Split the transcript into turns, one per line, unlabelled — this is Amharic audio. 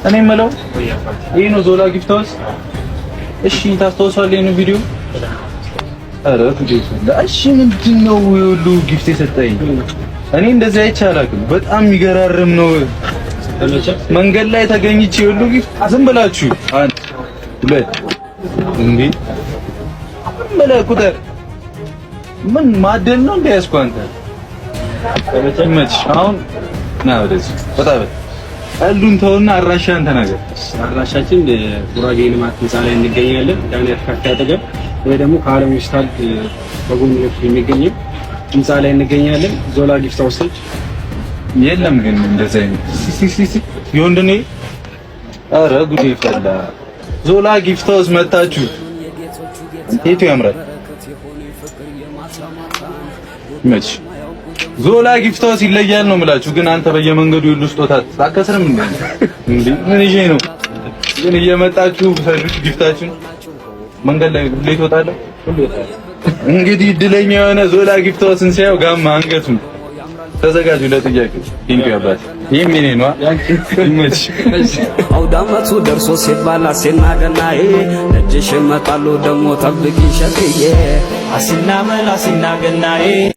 እኔ የምለው ይሄ ነው ዞላ ጊፍት ሃውስ። እሺ ታስታውሳለህ ይሄን ቪዲዮ? ኧረ እሺ ምንድነው ሁሉ ጊፍት የሰጠኝ? እኔ እንደዚህ አይቼ አላውቅም። በጣም የሚገራርም ነው። መንገድ ላይ ተገኝቼ ሁሉ ጊፍት ዝም ብላችሁ አንድ ሁለት እንዴ ብለህ ቁጥር ምን ማደል ነው እንደ ያዝኩህ አንተ? አሁን ና ወደዚህ በጣም አሉን ተውና አድራሻህን ተናገር።
አድራሻችን ጉራጌ ልማት ህንፃ ላይ እንገኛለን። ዳንኤል ካፌ አጠገብ ወይ ደግሞ ከአለም ሆስፒታል በጎን በኩል የሚገኘው ህንፃ ላይ እንገኛለን። ዞላ ጊፍት ሃውስ
የለም ግን እንደዚህ አይነት ይወንድኔ ኧረ ጉዴ ፈላ። ዞላ ጊፍት ሃውስ መጣችሁ የቱ ያምራል መች ዞላ ጊፍት ሃውስ ይለያል ነው የምላችሁ። ግን አንተ በየመንገዱ ሁሉ ስጦታ ታከስርም እንዴ? ምን ይዤ ነው ግን እየመጣችሁ ጊፍታችሁን መንገድ ላይ ሁሌ ትወጣለህ። እንግዲህ እድለኛ የሆነ ዞላ ጊፍት ሃውስን ሲያየው ጋማ አንገቱን ተዘጋጁ ለጥያቄ ቲንክ ያባት ይሄም ምን ነው ያንቺ
አውዳመቱ ደርሶ ሲባላ ሲናገናዬ ደጅሽ መጣሉ ደሞ ተብቂ ሸክዬ አሲና መላ ሲናገናዬ